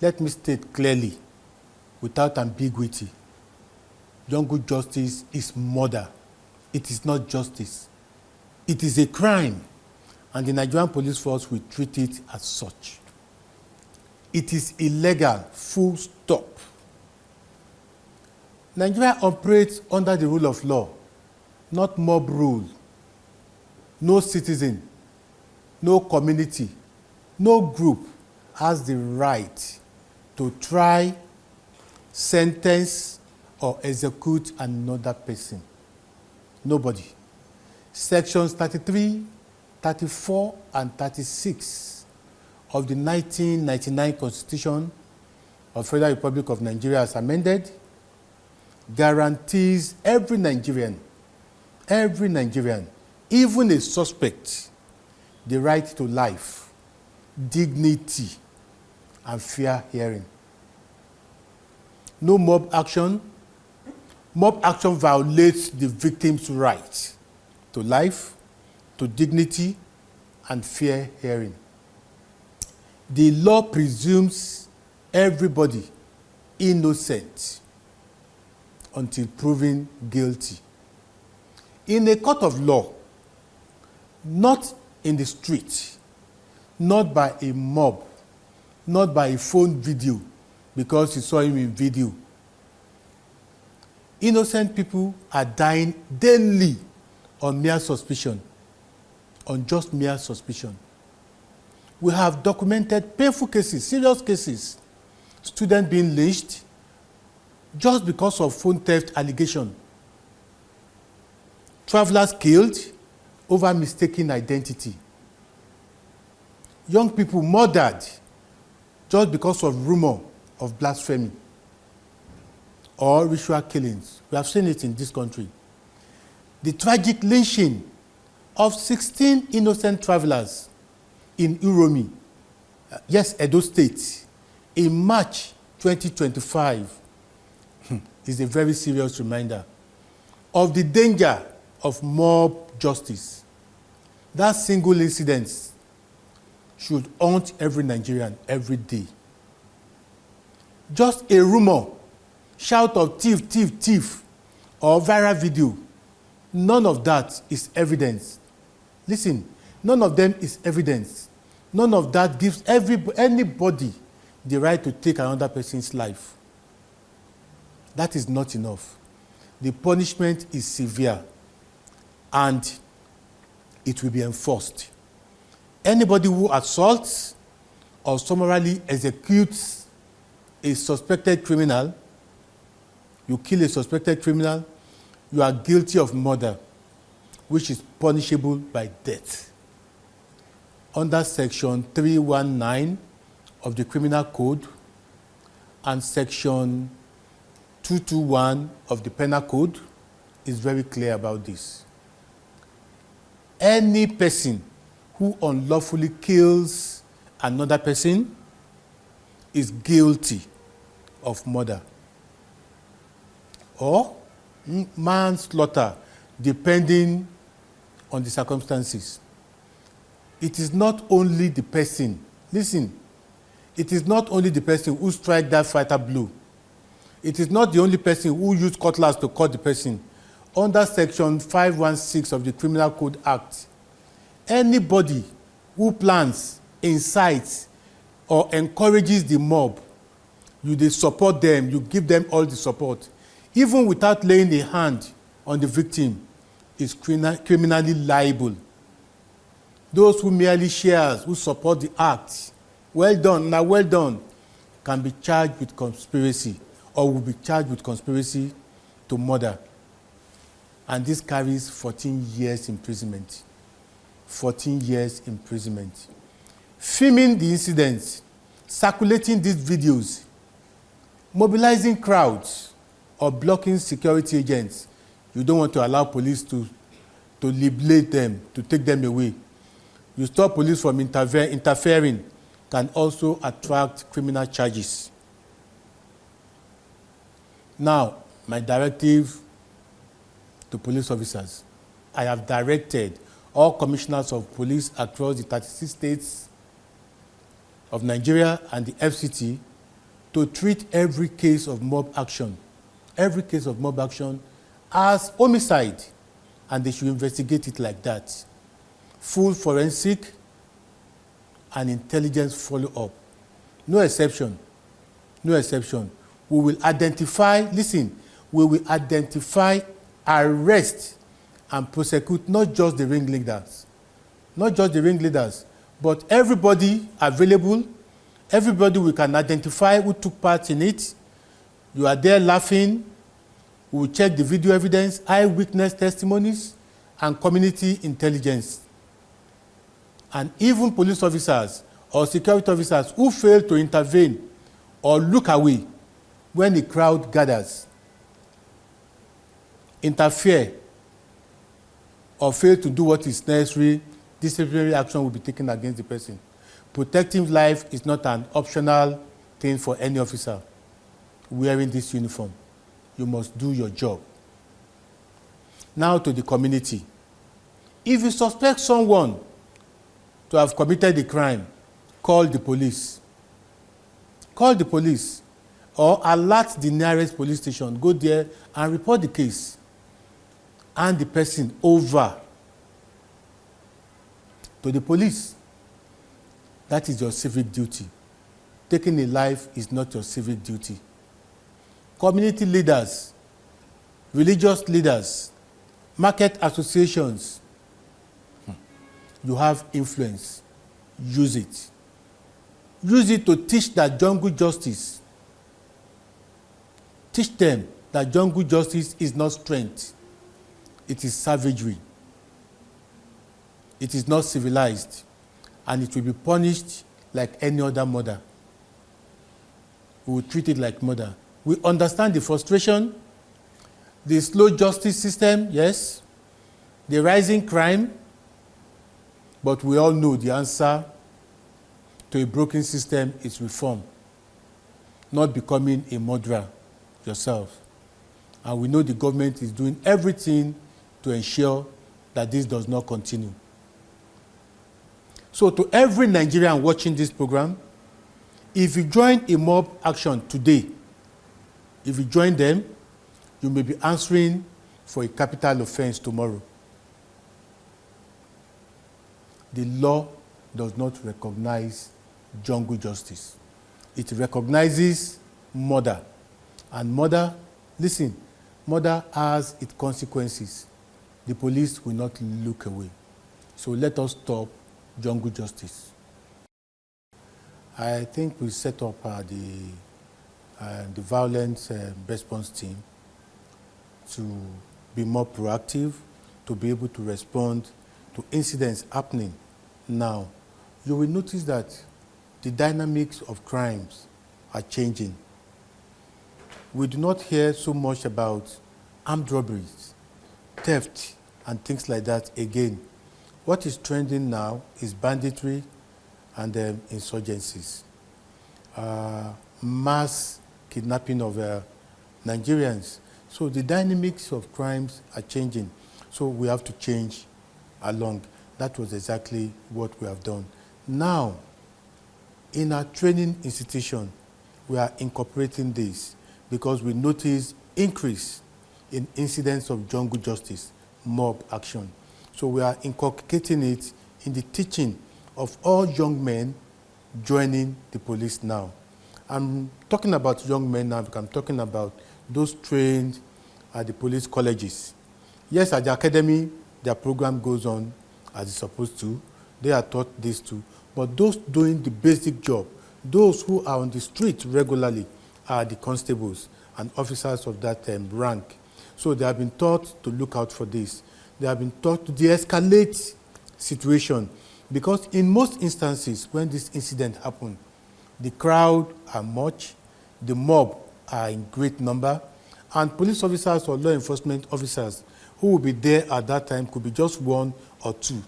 let me state clearly, without ambiguity, jungle justice is murder. It is not justice. It is a crime, and the Nigerian police force will treat it as such. It is illegal, full stop. Nigeria operates under the rule of law, not mob rule. No citizen, no community, no group has the right to try, sentence, or execute another person. Nobody. Sections 33, 34, and 36 of the 1999 Constitution of the Federal Republic of Nigeria as amended guarantees every Nigerian, even a suspect, the right to life, dignity, and fair hearing. No mob action. Mob action violates the victim's right to life, to dignity, and fair hearing. The law presumes everybody innocent until proven guilty. In a court of law, not in the street, not by a mob, not by a phone video because you saw him in video. Innocent people are dying daily on mere suspicion, on just mere suspicion. We have documented painful cases, serious cases, students being lynched just because of phone theft allegation. Travelers killed over mistaken identity. Young people murdered just because of rumor of blasphemy or ritual killings. We have seen it in this country. The tragic lynching of 16 innocent travelers in Uromi, yes, Edo State, in March 2025 is a very serious reminder of the danger of mob justice. That single incident should haunt every Nigerian every day. Just a rumor, shout of thief, thief, thief, or viral video, none of that is evidence. Listen, none of them is evidence. None of that gives anybody the right to take another person's life. That is not enough. The punishment is severe and it will be enforced. Anybody who assaults or summarily executes a suspected criminal, you kill a suspected criminal, you are guilty of murder, which is punishable by death. Under Section 319 of the Criminal Code and Section 221 of the Penal Code is very clear about this. Any person who unlawfully kills another person is guilty of murder or manslaughter, depending on the circumstances. It is not only the person, listen, it is not only the person who strike that fatal blow. It is not the only person who used cutlass to cut the person. Under Section 516 of the Criminal Code Act, anybody who plans, incites, or encourages the mob, you support them, you give them all the support, even without laying a hand on the victim, is criminally liable. Those who merely share, who support the act, well done, now well done, can be charged with conspiracy or will be charged with conspiracy to murder. And this carries 14 years imprisonment. 14 years imprisonment. Filming the incidents, circulating these videos, mobilizing crowds, or blocking security agents. You don't want to allow police to liberate them, to take them away. You stop police from interfering, can also attract criminal charges. Now, my directive to police officers. I have directed all commissioners of police across the 36 states of Nigeria and the FCT to treat every case of mob action as homicide, and they should investigate it like that. Full forensic and intelligence follow-up. No exception. No exception. We will identify, listen, we will identify, arrest, and prosecute not just the ringleaders, but everybody available, everybody we can identify who took part in it. You are there laughing. We will check the video evidence, eyewitness testimonies, and community intelligence. And even police officers or security officers who fail to intervene or look away when the crowd gathers, interfere, or fail to do what is necessary, disciplinary action will be taken against the person. Protecting life is not an optional thing for any officer wearing this uniform. You must do your job. Now to the community. If you suspect someone to have committed the crime, call the police. Call the police or alert the nearest police station. Go there and report the case. Hand the person over to the police. That is your civic duty. Taking a life is not your civic duty. Community leaders, religious leaders, market associations, you have influence. Use it. Use it to teach that jungle justice. Teach them that jungle justice is not strength. It is savagery. It is not civilized. And it will be punished like any other murder. We will treat it like murder. We understand the frustration, the slow justice system, yes, the rising crime, but we all know the answer to a broken system is reform, not becoming a murderer yourself. And we know the government is doing everything to ensure that this does not continue. So to every Nigerian watching this program, if you join a mob action today, if you join them, you may be answering for a capital offense tomorrow. The law does not recognize jungle justice. It recognizes murder. And murder, listen, murder has its consequences. The police will not look away. So let us stop jungle justice. I think we set up the violence response team to be more proactive, to be able to respond to incidents happening now. You will notice that the dynamics of crimes are changing. We do not hear so much about armed robberies, theft, and things like that again. What is trending now is banditry and insurgencies. Mass kidnapping of Nigerians. So the dynamics of crimes are changing. So we have to change along. That was exactly what we have done. Now, in our training institution, we are incorporating this because we notice increase in incidents of jungle justice, mob action. So we are inculcating it in the teaching of all young men joining the police now. I'm talking about young men now because I'm talking about those trained at the police colleges. Yes, at the academy, their program goes on as it's supposed to. They are taught this too. But those doing the basic job, those who are on the street regularly, are the constables and officers of that rank. So they have been taught to look out for this. They have been taught to de-escalate situation. Because in most instances, when this incident happened, the crowd are much, the mob are in great number, and police officers or law enforcement officers who will be there at that time could be just one or two.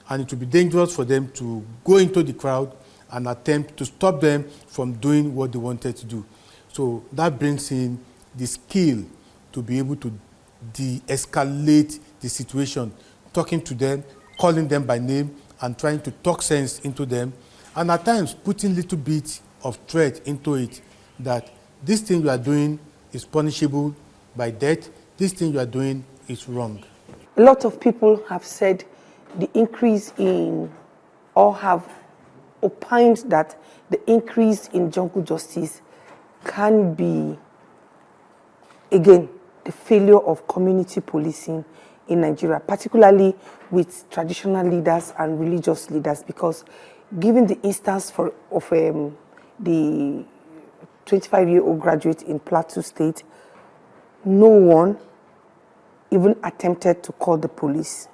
And it will be dangerous for them to go into the crowd and attempt to stop them from doing what they wanted to do. So that brings in the skill to be able to de-escalate the situation, talking to them, calling them by name, and trying to talk sense into them, and at times putting little bit of threat into it. that this thing you are doing is punishable by death, this thing you are doing is wrong. A lot of people have said the increase in, or have opined that the increase in jungle justice can be, again, the failure of community policing in Nigeria, particularly with traditional leaders and religious leaders, because given the instance of the 25-year-old graduate in Plateau State, no one even attempted to call the police.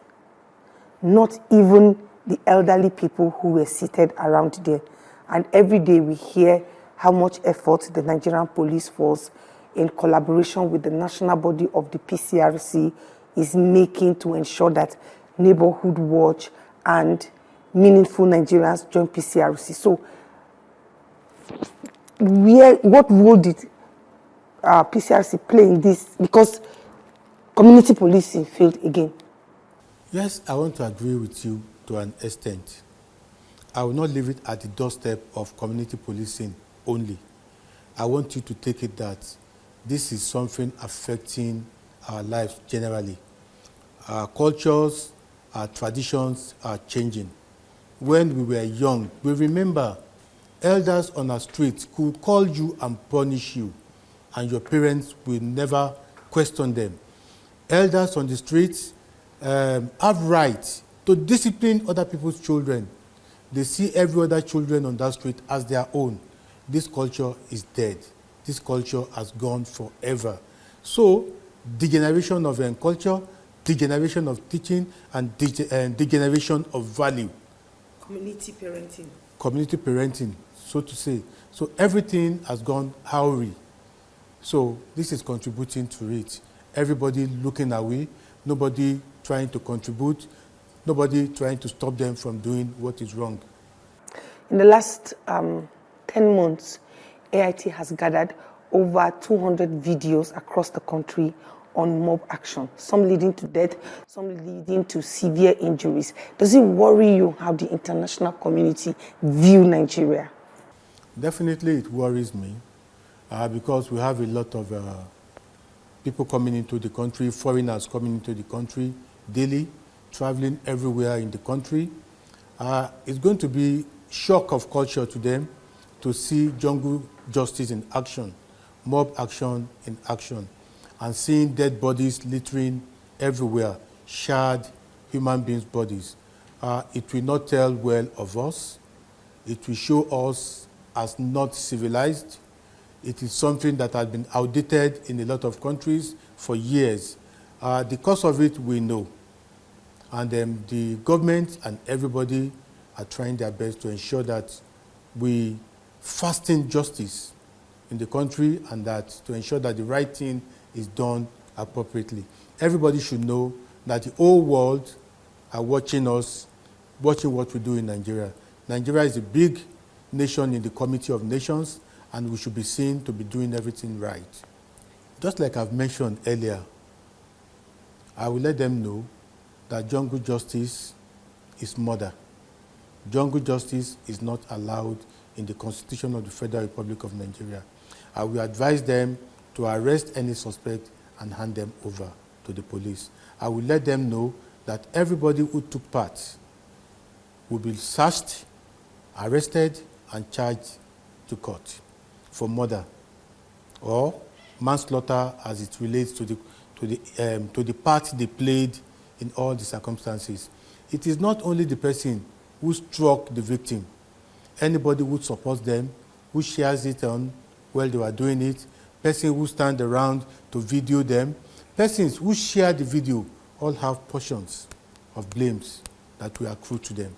Not even the elderly people who were seated around there. And every day we hear how much effort the Nigerian police force, in collaboration with the national body of the PCRC, is making to ensure that neighborhood watch and meaningful Nigerians join PCRC. So, what role did PCRC play in this? Because community policing failed again. Yes, I want to agree with you to an extent. I will not leave it at the doorstep of community policing only. I want you to take it that this is something affecting our lives generally. Our cultures, our traditions are changing. When we were young, we remember elders on our streets could call you and punish you, and your parents will never question them. Elders on the streets have rights to discipline other people's children. They see every other children on that street as their own. This culture is dead. This culture has gone forever. So, degeneration of culture, degeneration of teaching, and degeneration of value. Community parenting. Community parenting, so to say. So everything has gone hoary. So this is contributing to it. Everybody looking away, nobody trying to contribute, nobody trying to stop them from doing what is wrong. In the last 10 months, AIT has gathered over 200 videos across the country on mob action, some leading to death, some leading to severe injuries. Does it worry you how the international community view Nigeria? Definitely it worries me because we have a lot of people coming into the country, foreigners coming into the country daily, traveling everywhere in the country. It's going to be shock of culture to them to see jungle justice in action, mob action in action, and seeing dead bodies littering everywhere, charred human beings' bodies. It will not tell well of us. It will show us as not civilized. It is something that has been outdated in a lot of countries for years. The cause of it we know. And the government and everybody are trying their best to ensure that we fasten justice in the country and that to ensure that the right thing is done appropriately. Everybody should know that the whole world are watching us, watching what we do in Nigeria. Nigeria is a big nation in the Committee of Nations, and we should be seen to be doing everything right. Just like I've mentioned earlier, I will let them know that jungle justice is murder. Jungle justice is not allowed in the Constitution of the Federal Republic of Nigeria. I will advise them to arrest any suspect and hand them over to the police. I will let them know that everybody who took part will be searched, arrested, and charged to court for murder or manslaughter as it relates to the part they played in all the circumstances. It is not only the person who struck the victim. Anybody who supports them, who shares it on while they were doing it, person who stand around to video them, persons who share the video all have portions of blames that will accrue to them.